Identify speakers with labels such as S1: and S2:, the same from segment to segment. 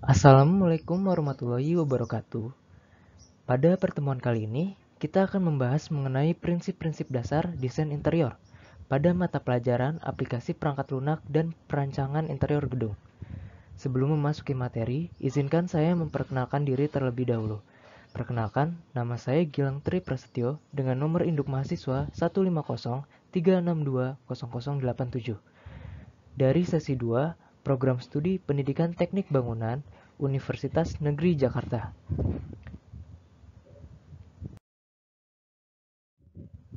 S1: Assalamualaikum warahmatullahi wabarakatuh. Pada pertemuan kali ini, kita akan membahas mengenai prinsip-prinsip dasar desain interior pada mata pelajaran aplikasi perangkat lunak dan perancangan interior gedung. Sebelum memasuki materi, izinkan saya memperkenalkan diri terlebih dahulu. Perkenalkan, nama saya Gilang Tri Prasetyo dengan nomor induk mahasiswa 15036200087. Dari sesi 2, Program Studi Pendidikan Teknik Bangunan, Universitas Negeri Jakarta.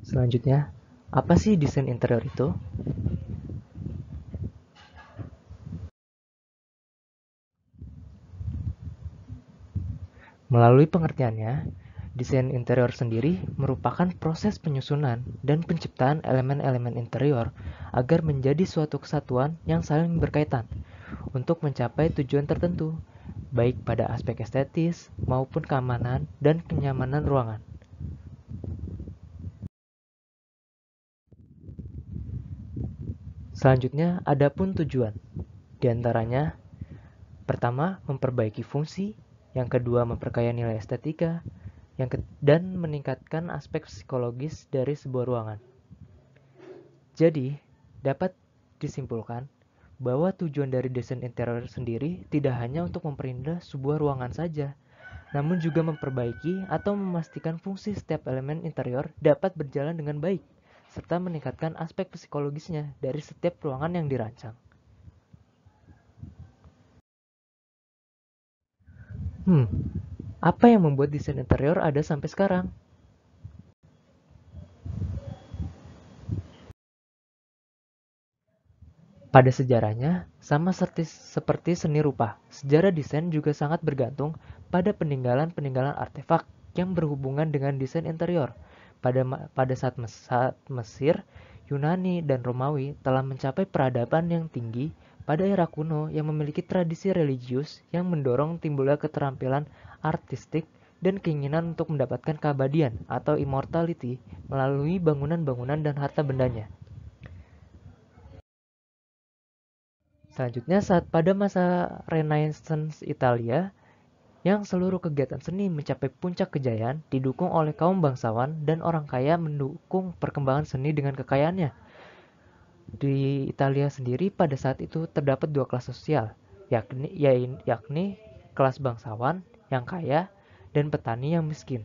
S1: Selanjutnya, apa sih desain interior itu? Melalui pengertiannya, desain interior sendiri merupakan proses penyusunan dan penciptaan elemen-elemen interior agar menjadi suatu kesatuan yang saling berkaitan untuk mencapai tujuan tertentu, baik pada aspek estetis maupun keamanan dan kenyamanan ruangan. Selanjutnya, adapun tujuan. Di antaranya, pertama, memperbaiki fungsi, yang kedua, memperkaya nilai estetika, dan meningkatkan aspek psikologis dari sebuah ruangan. Jadi, dapat disimpulkan bahwa tujuan dari desain interior sendiri tidak hanya untuk memperindah sebuah ruangan saja, namun juga memperbaiki atau memastikan fungsi setiap elemen interior dapat berjalan dengan baik, serta meningkatkan aspek psikologisnya dari setiap ruangan yang dirancang. Apa yang membuat desain interior ada sampai sekarang? Pada sejarahnya, sama seperti seni rupa, sejarah desain juga sangat bergantung pada peninggalan-peninggalan artefak yang berhubungan dengan desain interior. Pada saat Mesir, Yunani, dan Romawi telah mencapai peradaban yang tinggi pada era kuno yang memiliki tradisi religius yang mendorong timbulnya keterampilan artistik dan keinginan untuk mendapatkan keabadian atau immortality melalui bangunan-bangunan dan harta bendanya. Selanjutnya, saat pada masa Renaissance Italia, yang seluruh kegiatan seni mencapai puncak kejayaan, didukung oleh kaum bangsawan dan orang kaya mendukung perkembangan seni dengan kekayaannya. Di Italia sendiri pada saat itu terdapat dua kelas sosial, yakni kelas bangsawan yang kaya dan petani yang miskin.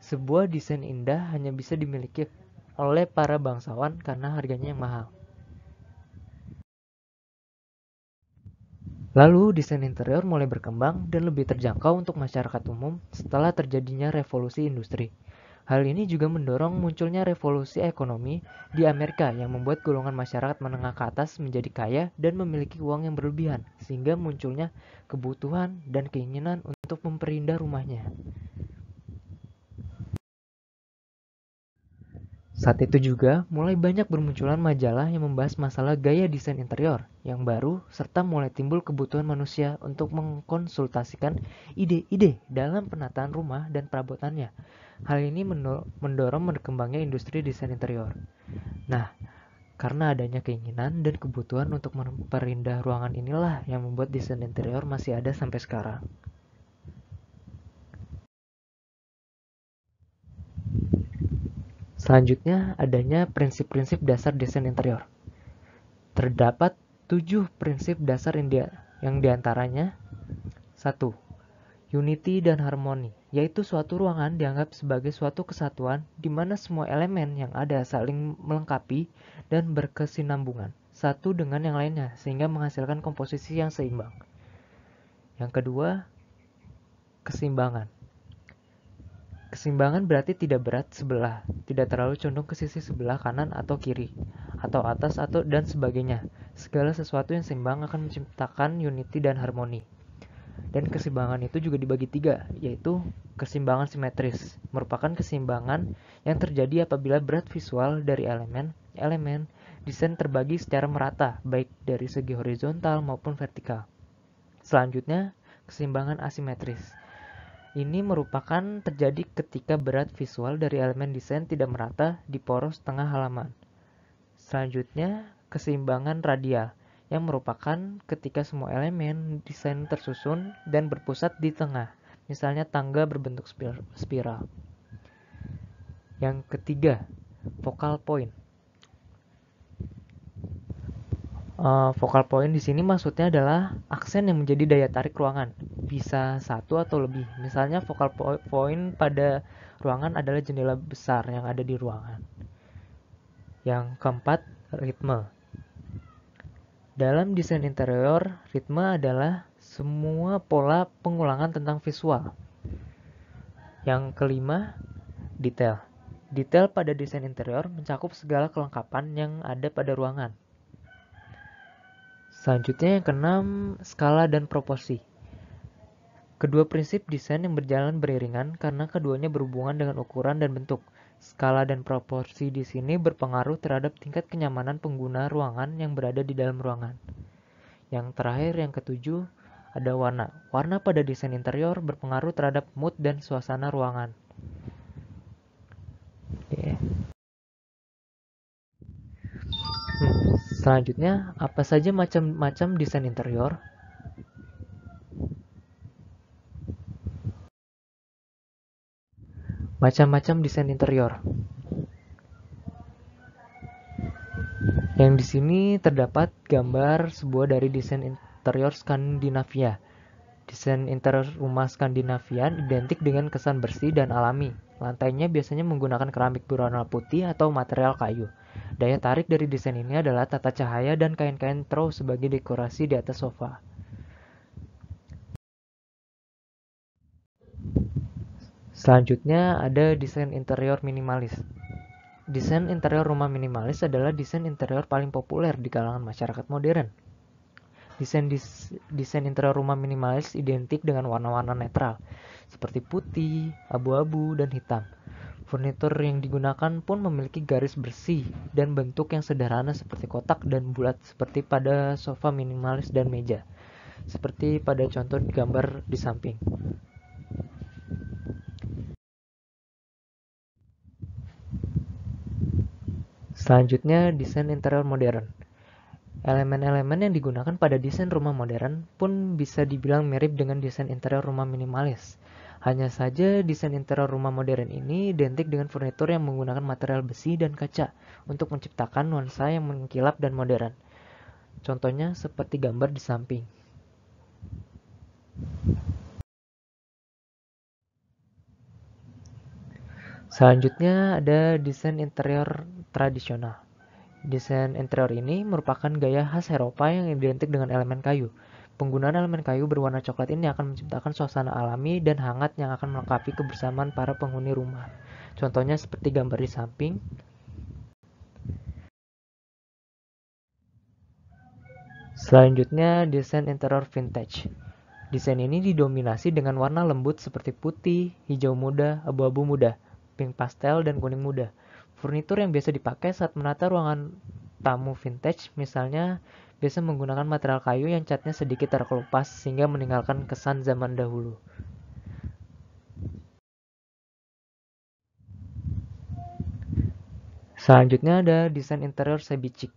S1: Sebuah desain indah hanya bisa dimiliki oleh para bangsawan karena harganya yang mahal. Lalu, desain interior mulai berkembang dan lebih terjangkau untuk masyarakat umum setelah terjadinya revolusi industri. Hal ini juga mendorong munculnya revolusi ekonomi di Amerika yang membuat golongan masyarakat menengah ke atas menjadi kaya dan memiliki uang yang berlebihan, sehingga munculnya kebutuhan dan keinginan untuk memperindah rumahnya. Saat itu juga, mulai banyak bermunculan majalah yang membahas masalah gaya desain interior yang baru, serta mulai timbul kebutuhan manusia untuk mengkonsultasikan ide-ide dalam penataan rumah dan perabotannya. Hal ini mendorong berkembangnya industri desain interior. Nah, karena adanya keinginan dan kebutuhan untuk memperindah ruangan inilah yang membuat desain interior masih ada sampai sekarang. Selanjutnya, adanya prinsip-prinsip dasar desain interior. Terdapat 7 prinsip dasar yang diantaranya: 1. Unity dan harmoni, yaitu suatu ruangan dianggap sebagai suatu kesatuan di mana semua elemen yang ada saling melengkapi dan berkesinambungan satu dengan yang lainnya sehingga menghasilkan komposisi yang seimbang. Yang kedua, keseimbangan. Keseimbangan berarti tidak berat sebelah, tidak terlalu condong ke sisi sebelah kanan atau kiri, atau atas atau dan sebagainya. Segala sesuatu yang seimbang akan menciptakan unity dan harmoni. Dan keseimbangan itu juga dibagi tiga, yaitu keseimbangan simetris, merupakan keseimbangan yang terjadi apabila berat visual dari elemen desain terbagi secara merata, baik dari segi horizontal maupun vertikal. Selanjutnya, keseimbangan asimetris. Ini merupakan terjadi ketika berat visual dari elemen desain tidak merata di poros tengah halaman. Selanjutnya, keseimbangan radial, yang merupakan ketika semua elemen desain tersusun dan berpusat di tengah, misalnya tangga berbentuk spiral. Yang ketiga, focal point. Focal point di sini maksudnya adalah aksen yang menjadi daya tarik ruangan, bisa satu atau lebih. Misalnya focal point pada ruangan adalah jendela besar yang ada di ruangan. Yang keempat, ritme. Dalam desain interior, ritme adalah semua pola pengulangan tentang visual. Yang kelima, detail. Detail pada desain interior mencakup segala kelengkapan yang ada pada ruangan. Selanjutnya yang keenam, skala dan proporsi. Kedua prinsip desain yang berjalan beriringan karena keduanya berhubungan dengan ukuran dan bentuk. Skala dan proporsi di sini berpengaruh terhadap tingkat kenyamanan pengguna ruangan yang berada di dalam ruangan. Yang terakhir, yang ketujuh, ada warna. Warna pada desain interior berpengaruh terhadap mood dan suasana ruangan. Oke. Selanjutnya, apa saja macam-macam desain interior? Macam-macam desain interior. Yang di sini terdapat gambar sebuah dari desain interior Skandinavia. Desain interior rumah Skandinavian identik dengan kesan bersih dan alami. Lantainya biasanya menggunakan keramik berwarna putih atau material kayu. Daya tarik dari desain ini adalah tata cahaya dan kain-kain throw sebagai dekorasi di atas sofa. Selanjutnya ada desain interior minimalis. Desain interior rumah minimalis adalah desain interior paling populer di kalangan masyarakat modern. Desain interior rumah minimalis identik dengan warna-warna netral, seperti putih, abu-abu, dan hitam. Furnitur yang digunakan pun memiliki garis bersih dan bentuk yang sederhana seperti kotak dan bulat seperti pada sofa minimalis dan meja, seperti pada contoh gambar di samping. Selanjutnya, desain interior modern. Elemen-elemen yang digunakan pada desain rumah modern pun bisa dibilang mirip dengan desain interior rumah minimalis. Hanya saja desain interior rumah modern ini identik dengan furnitur yang menggunakan material besi dan kaca untuk menciptakan nuansa yang mengkilap dan modern. Contohnya seperti gambar di samping. Selanjutnya ada desain interior tradisional. Desain interior ini merupakan gaya khas Eropa yang identik dengan elemen kayu. Penggunaan elemen kayu berwarna coklat ini akan menciptakan suasana alami dan hangat yang akan melengkapi kebersamaan para penghuni rumah. Contohnya seperti gambar di samping. Selanjutnya, desain interior vintage. Desain ini didominasi dengan warna lembut seperti putih, hijau muda, abu-abu muda, pink pastel, dan kuning muda. Furnitur yang biasa dipakai saat menata ruangan tamu vintage misalnya biasa menggunakan material kayu yang catnya sedikit terkelupas sehingga meninggalkan kesan zaman dahulu. Selanjutnya ada desain interior shabby chic.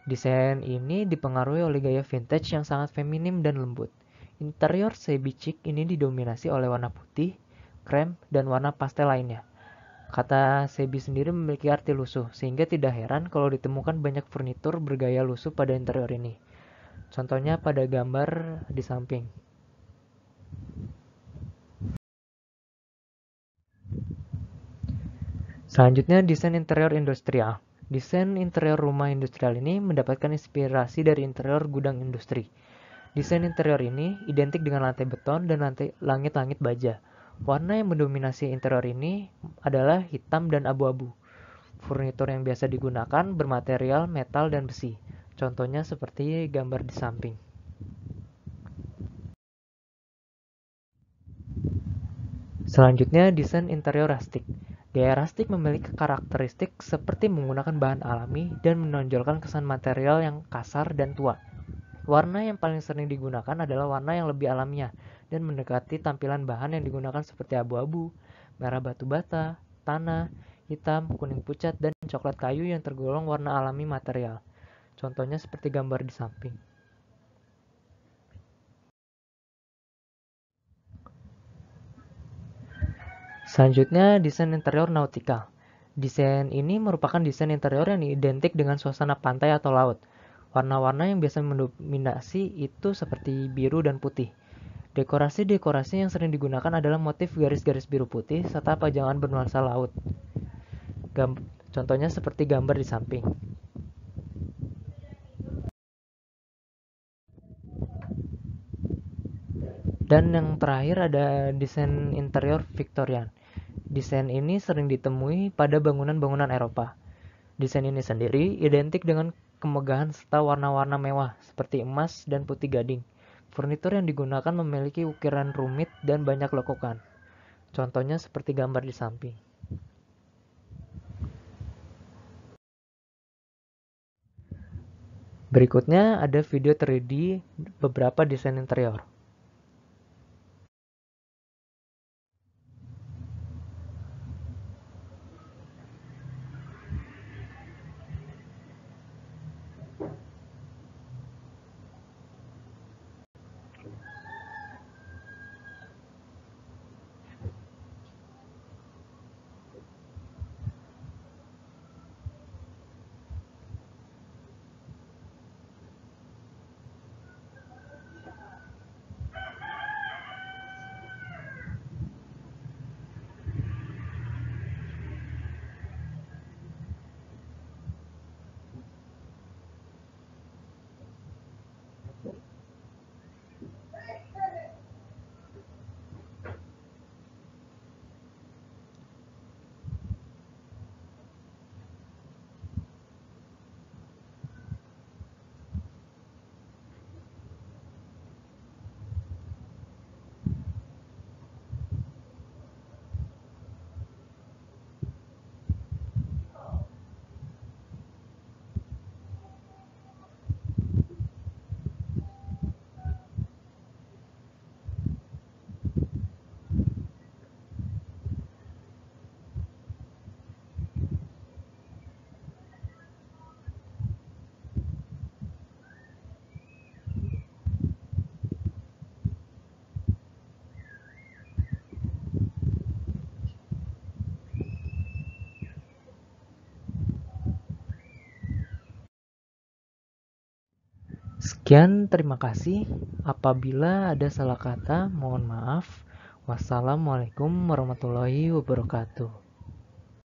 S1: Desain ini dipengaruhi oleh gaya vintage yang sangat feminim dan lembut. Interior shabby chic ini didominasi oleh warna putih, krem, dan warna pastel lainnya. Kata shabby sendiri memiliki arti lusuh, sehingga tidak heran kalau ditemukan banyak furnitur bergaya lusuh pada interior ini. Contohnya pada gambar di samping. Selanjutnya, desain interior industrial. Desain interior rumah industrial ini mendapatkan inspirasi dari interior gudang industri. Desain interior ini identik dengan lantai beton dan langit-langit baja. Warna yang mendominasi interior ini adalah hitam dan abu-abu. Furnitur yang biasa digunakan bermaterial metal dan besi. Contohnya seperti gambar di samping. Selanjutnya, desain interior rustic. Gaya rustic memiliki karakteristik seperti menggunakan bahan alami dan menonjolkan kesan material yang kasar dan tua. Warna yang paling sering digunakan adalah warna yang lebih alamiah dan mendekati tampilan bahan yang digunakan seperti abu-abu, merah batu bata, tanah, hitam, kuning pucat, dan coklat kayu yang tergolong warna alami material. Contohnya seperti gambar di samping. Selanjutnya, desain interior nautikal. Desain ini merupakan desain interior yang identik dengan suasana pantai atau laut. Warna-warna yang biasa mendominasi itu seperti biru dan putih. Dekorasi-dekorasi yang sering digunakan adalah motif garis-garis biru putih serta pajangan bernuansa laut. Contohnya seperti gambar di samping. Dan yang terakhir ada desain interior Victorian. Desain ini sering ditemui pada bangunan-bangunan Eropa. Desain ini sendiri identik dengan kemegahan serta warna-warna mewah seperti emas dan putih gading. Furnitur yang digunakan memiliki ukiran rumit dan banyak lekukan. Contohnya seperti gambar di samping. Berikutnya ada video 3D beberapa desain interior. Sekian, terima kasih. Apabila ada salah kata, mohon maaf. Wassalamualaikum warahmatullahi wabarakatuh.